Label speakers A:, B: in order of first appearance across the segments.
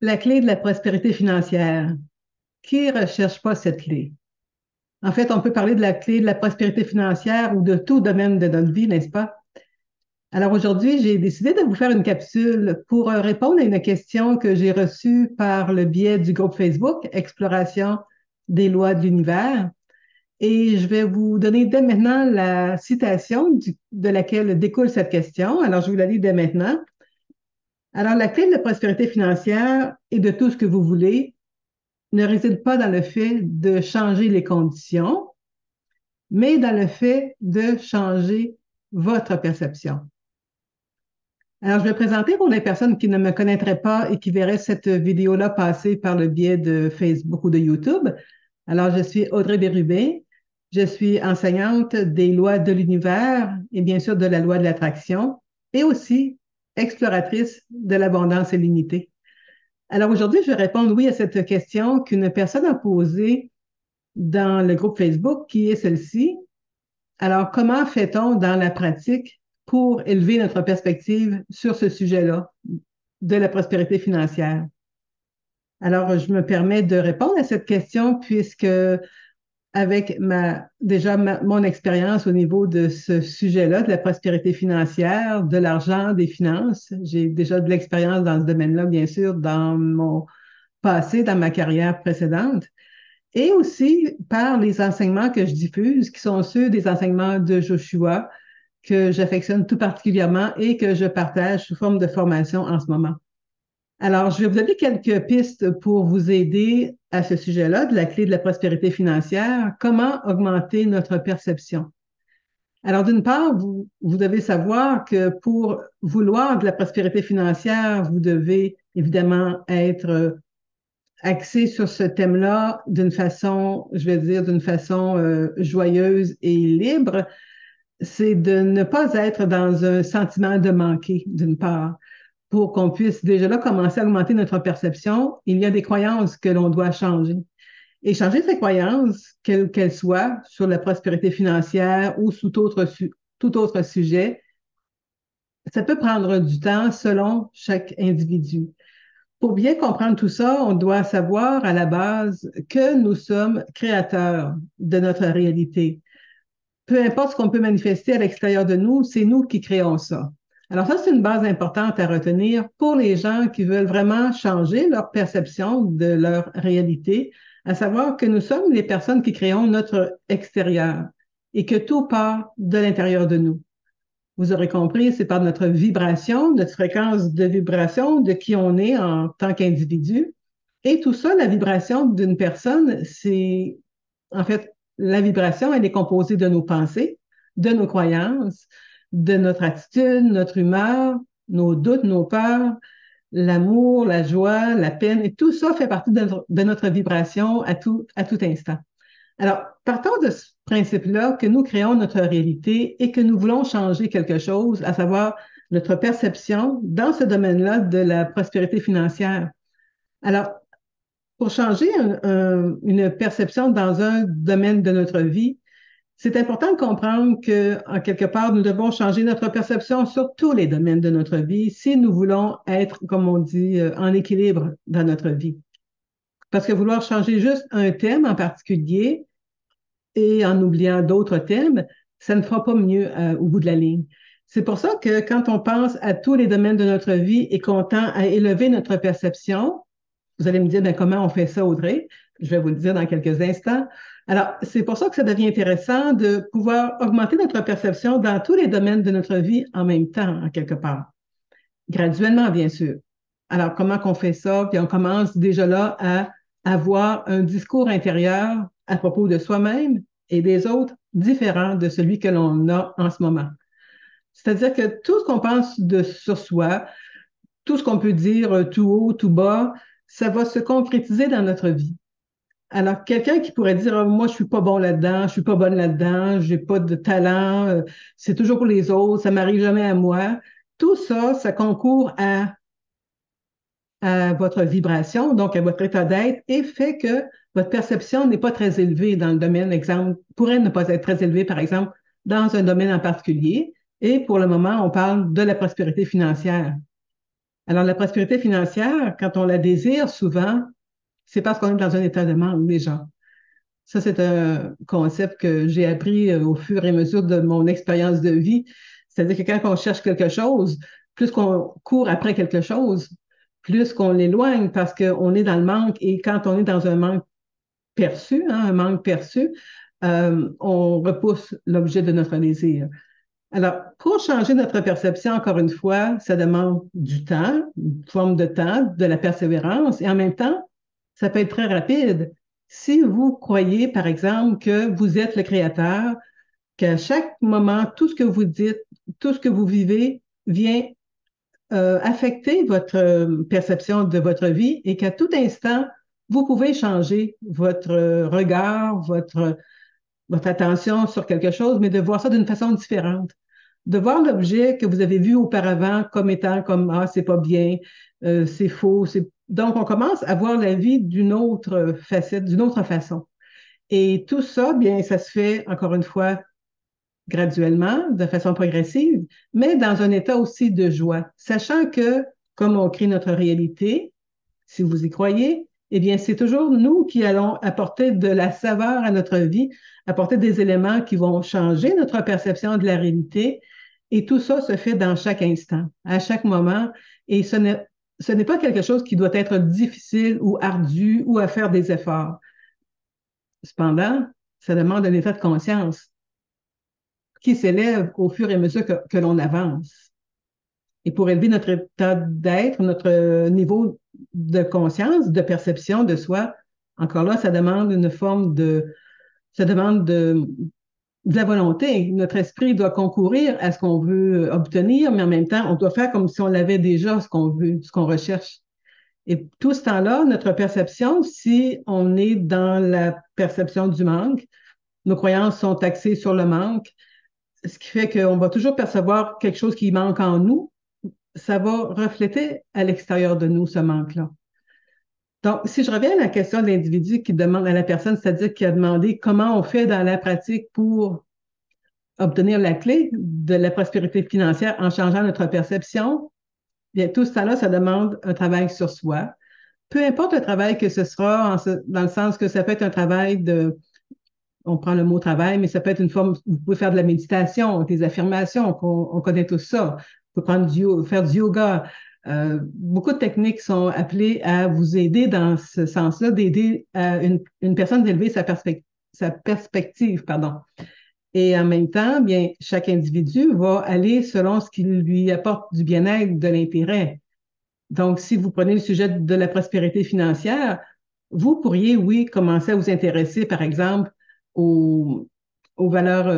A: La clé de la prospérité financière. Qui ne recherche pas cette clé? En fait, on peut parler de la clé de la prospérité financière ou de tout domaine de notre vie, n'est-ce pas? Alors aujourd'hui, j'ai décidé de vous faire une capsule pour répondre à une question que j'ai reçue par le biais du groupe Facebook Exploration des lois de l'univers. Et je vais vous donner dès maintenant la citation de laquelle découle cette question. Alors, je vous la lis dès maintenant. Alors, la clé de la prospérité financière et de tout ce que vous voulez ne réside pas dans le fait de changer les conditions, mais dans le fait de changer votre perception. Alors, je vais présenter pour les personnes qui ne me connaîtraient pas et qui verraient cette vidéo-là passer par le biais de Facebook ou de YouTube. Alors, je suis Audrey Bérubé. Je suis enseignante des lois de l'univers et bien sûr de la loi de l'attraction et aussi exploratrice de l'abondance illimitée. Alors aujourd'hui, je vais répondre oui à cette question qu'une personne a posée dans le groupe Facebook qui est celle-ci. Alors, comment fait-on dans la pratique pour élever notre perspective sur ce sujet-là de la prospérité financière? Alors, je me permets de répondre à cette question puisque avec mon expérience au niveau de ce sujet-là, de la prospérité financière, de l'argent, des finances, j'ai déjà de l'expérience dans ce domaine-là, bien sûr, dans mon passé, dans ma carrière précédente. Et aussi par les enseignements que je diffuse, qui sont ceux des enseignements de Joshua, que j'affectionne tout particulièrement et que je partage sous forme de formation en ce moment. Alors, je vais vous donner quelques pistes pour vous aider à ce sujet-là, de la clé de la prospérité financière, comment augmenter notre perception. Alors, d'une part, vous devez savoir que pour vouloir de la prospérité financière, vous devez évidemment être axé sur ce thème-là d'une façon, je vais dire, d'une façon joyeuse et libre, c'est de ne pas être dans un sentiment de manquer, d'une part. Pour qu'on puisse déjà là commencer à augmenter notre perception, il y a des croyances que l'on doit changer. Et changer ces croyances, quelles qu'elles soient, sur la prospérité financière ou sous tout autre sujet, ça peut prendre du temps selon chaque individu. Pour bien comprendre tout ça, on doit savoir à la base que nous sommes créateurs de notre réalité. Peu importe ce qu'on peut manifester à l'extérieur de nous, c'est nous qui créons ça. Alors ça, c'est une base importante à retenir pour les gens qui veulent vraiment changer leur perception de leur réalité, à savoir que nous sommes les personnes qui créons notre extérieur et que tout part de l'intérieur de nous. Vous aurez compris, c'est par notre vibration, notre fréquence de vibration, de qui on est en tant qu'individu. Et tout ça, la vibration d'une personne, c'est en fait la vibration, elle est composée de nos pensées, de nos croyances, de notre attitude, notre humeur, nos doutes, nos peurs, l'amour, la joie, la peine, et tout ça fait partie de notre vibration à tout instant. Alors, partons de ce principe-là que nous créons notre réalité et que nous voulons changer quelque chose, à savoir notre perception dans ce domaine-là de la prospérité financière. Alors, pour changer une perception dans un domaine de notre vie, c'est important de comprendre que, en quelque part, nous devons changer notre perception sur tous les domaines de notre vie si nous voulons être, comme on dit, en équilibre dans notre vie. Parce que vouloir changer juste un thème en particulier et en oubliant d'autres thèmes, ça ne fera pas mieux au bout de la ligne. C'est pour ça que quand on pense à tous les domaines de notre vie et qu'on tend à élever notre perception, vous allez me dire, ben, comment on fait ça, Audrey? Je vais vous le dire dans quelques instants. Alors, c'est pour ça que ça devient intéressant de pouvoir augmenter notre perception dans tous les domaines de notre vie en même temps, en quelque part. Graduellement, bien sûr. Alors, comment qu'on fait ça? Puis on commence déjà là à avoir un discours intérieur à propos de soi-même et des autres différent de celui que l'on a en ce moment. C'est-à-dire que tout ce qu'on pense sur soi, tout ce qu'on peut dire tout haut, tout bas, ça va se concrétiser dans notre vie. Alors, quelqu'un qui pourrait dire, ah, moi, je suis pas bon là-dedans, je suis pas bonne là-dedans, j'ai pas de talent, c'est toujours pour les autres, ça m'arrive jamais à moi. Tout ça, ça concourt à votre vibration, donc à votre état d'être, et fait que votre perception n'est pas très élevée dans le domaine, exemple, pourrait ne pas être très élevée, par exemple, dans un domaine en particulier. Et pour le moment, on parle de la prospérité financière. Alors, la prospérité financière, quand on la désire, souvent, c'est parce qu'on est dans un état de manque déjà. Ça, c'est un concept que j'ai appris au fur et à mesure de mon expérience de vie. C'est-à-dire que quand on cherche quelque chose, plus qu'on court après quelque chose, plus qu'on l'éloigne parce qu'on est dans le manque. Et quand on est dans un manque perçu, hein, un manque perçu, on repousse l'objet de notre désir. Alors, pour changer notre perception, encore une fois, ça demande du temps, une forme de temps, de la persévérance, et en même temps, ça peut être très rapide. Si vous croyez, par exemple, que vous êtes le créateur, qu'à chaque moment, tout ce que vous dites, tout ce que vous vivez vient affecter votre perception de votre vie et qu'à tout instant, vous pouvez changer votre regard, votre attention sur quelque chose, mais de voir ça d'une façon différente. De voir l'objet que vous avez vu auparavant comme étant comme ah, c'est pas bien, c'est faux. Donc, on commence à voir la vie d'une autre facette, d'une autre façon. Et tout ça, bien, ça se fait, encore une fois, graduellement, de façon progressive, mais dans un état aussi de joie, sachant que, comme on crée notre réalité, si vous y croyez, eh bien, c'est toujours nous qui allons apporter de la saveur à notre vie, apporter des éléments qui vont changer notre perception de la réalité. Et tout ça se fait dans chaque instant, à chaque moment. Et ce n'est pas quelque chose qui doit être difficile ou ardu ou à faire des efforts. Cependant, ça demande un état de conscience qui s'élève au fur et à mesure que l'on avance. Et pour élever notre état d'être, notre niveau de conscience, de perception de soi, encore là, ça demande une forme ça demande de la volonté. Notre esprit doit concourir à ce qu'on veut obtenir, mais en même temps, on doit faire comme si on l'avait déjà, ce qu'on veut, ce qu'on recherche. Et tout ce temps-là, notre perception, si on est dans la perception du manque, nos croyances sont axées sur le manque, ce qui fait qu'on va toujours percevoir quelque chose qui manque en nous, ça va refléter à l'extérieur de nous ce manque-là. Donc, si je reviens à la question de l'individu qui demande à la personne, c'est-à-dire qui a demandé comment on fait dans la pratique pour obtenir la clé de la prospérité financière en changeant notre perception, bien, tout ce temps-là, ça demande un travail sur soi. Peu importe le travail que ce sera, dans le sens que ça peut être un travail on prend le mot travail, mais ça peut être une forme, vous pouvez faire de la méditation, des affirmations, on connaît tout ça. Vous pouvez faire du yoga. Beaucoup de techniques sont appelées à vous aider dans ce sens-là, d'aider une personne d'élever sa perspective, pardon. Et en même temps, bien, chaque individu va aller selon ce qui lui apporte du bien-être, de l'intérêt. Donc, si vous prenez le sujet de la prospérité financière, vous pourriez, oui, commencer à vous intéresser, par exemple, aux, aux valeurs,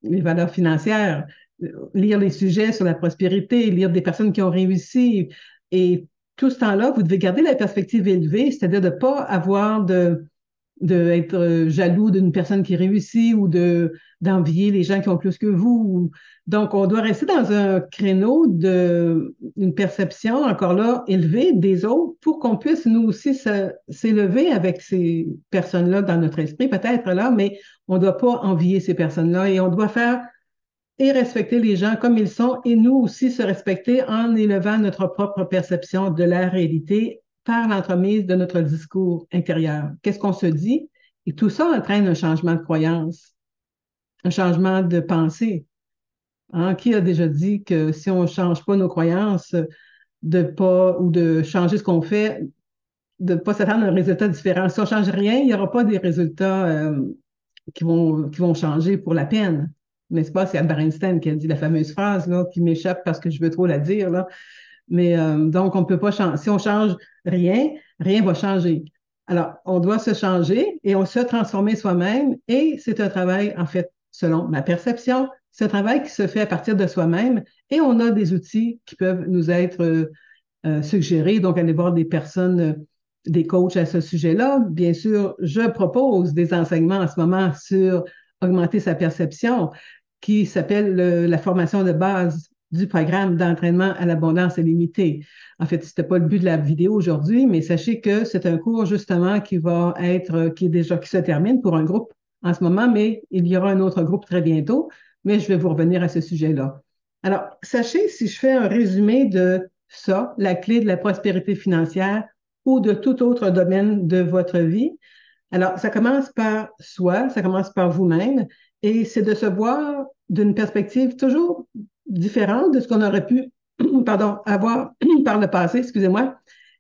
A: les valeurs financières, lire les sujets sur la prospérité, lire des personnes qui ont réussi. Et tout ce temps-là, vous devez garder la perspective élevée, c'est-à-dire de ne pas avoir d'être jaloux d'une personne qui réussit ou d'envier les gens qui ont plus que vous. Donc, on doit rester dans un créneau une perception, encore là, élevée des autres pour qu'on puisse nous aussi s'élever avec ces personnes-là dans notre esprit, peut-être là, mais on ne doit pas envier ces personnes-là et on doit faire et respecter les gens comme ils sont et nous aussi se respecter en élevant notre propre perception de la réalité par l'entremise de notre discours intérieur. Qu'est-ce qu'on se dit? Et tout ça entraîne un changement de croyance, un changement de pensée. Hein? Qui a déjà dit que si on ne change pas nos croyances, de pas ou de changer ce qu'on fait, de ne pas s'attendre à un résultat différent. Si on ne change rien, il n'y aura pas des résultats qui vont changer pour la peine. N'est-ce pas? C'est Albert Einstein qui a dit la fameuse phrase là, qui m'échappe parce que je veux trop la dire. Là. Mais donc, on ne peut pas changer. Si on change rien, rien va changer. Alors, on doit se changer et on se transformer soi-même. Et c'est un travail, en fait, selon ma perception, c'est un travail qui se fait à partir de soi-même. Et on a des outils qui peuvent nous être suggérés. Donc, aller voir des personnes, des coachs à ce sujet-là. Bien sûr, je propose des enseignements en ce moment sur augmenter sa perception qui s'appelle la formation de base du programme d'entraînement à l'abondance illimitée. En fait, ce n'était pas le but de la vidéo aujourd'hui, mais sachez que c'est un cours justement qui se termine pour un groupe en ce moment, mais il y aura un autre groupe très bientôt, mais je vais vous revenir à ce sujet-là. Alors, sachez, si je fais un résumé de ça, la clé de la prospérité financière ou de tout autre domaine de votre vie, alors ça commence par soi, ça commence par vous-même, et c'est de se voir d'une perspective toujours différente de ce qu'on aurait pu, pardon, avoir par le passé, excusez-moi,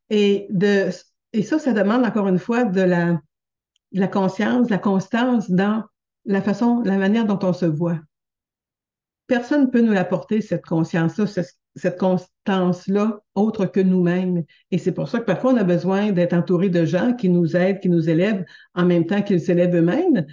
A: et de, et ça demande encore une fois de la conscience, de la constance dans la façon, la manière dont on se voit. Personne ne peut nous l'apporter, cette conscience-là, cette constance-là, autre que nous-mêmes. Et c'est pour ça que parfois, on a besoin d'être entouré de gens qui nous aident, qui nous élèvent en même temps qu'ils s'élèvent eux-mêmes,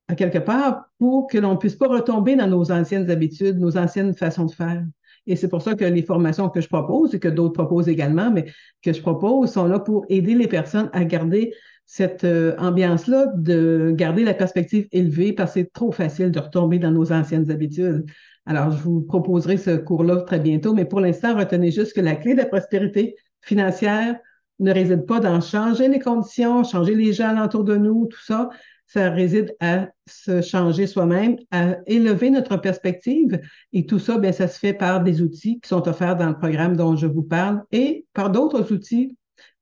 A: à quelque part, pour que l'on ne puisse pas retomber dans nos anciennes habitudes, nos anciennes façons de faire. Et c'est pour ça que les formations que je propose et que d'autres proposent également, mais que je propose, sont là pour aider les personnes à garder cette ambiance-là, de garder la perspective élevée, parce que c'est trop facile de retomber dans nos anciennes habitudes. Alors, je vous proposerai ce cours-là très bientôt, mais pour l'instant, retenez juste que la clé de la prospérité financière ne réside pas dans changer les conditions, changer les gens alentour de nous, tout ça. Ça réside à se changer soi-même, à élever notre perspective. Et tout ça, bien, ça se fait par des outils qui sont offerts dans le programme dont je vous parle et par d'autres outils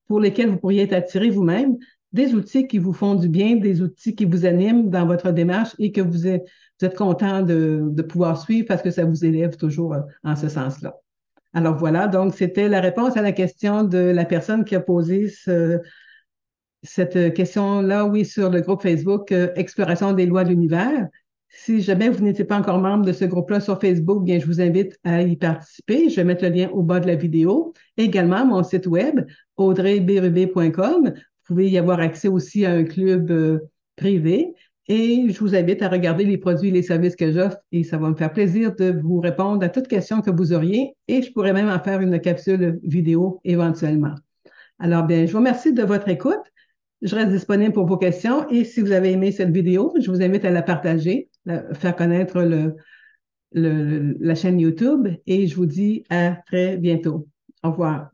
A: pour lesquels vous pourriez être attiré vous-même, des outils qui vous font du bien, des outils qui vous animent dans votre démarche et que vous êtes content de pouvoir suivre parce que ça vous élève toujours en ce sens-là. Alors voilà, donc c'était la réponse à la question de la personne qui a posé cette question-là, oui, sur le groupe Facebook Exploration des lois de l'univers. Si jamais vous n'étiez pas encore membre de ce groupe-là sur Facebook, bien, je vous invite à y participer. Je vais mettre le lien au bas de la vidéo. Également, mon site web, audreyberube.com. Vous pouvez y avoir accès aussi à un club privé. Et je vous invite à regarder les produits et les services que j'offre et ça va me faire plaisir de vous répondre à toutes questions que vous auriez et je pourrais même en faire une capsule vidéo éventuellement. Alors, bien, je vous remercie de votre écoute. Je reste disponible pour vos questions et si vous avez aimé cette vidéo, je vous invite à la partager, faire connaître la chaîne YouTube et je vous dis à très bientôt. Au revoir.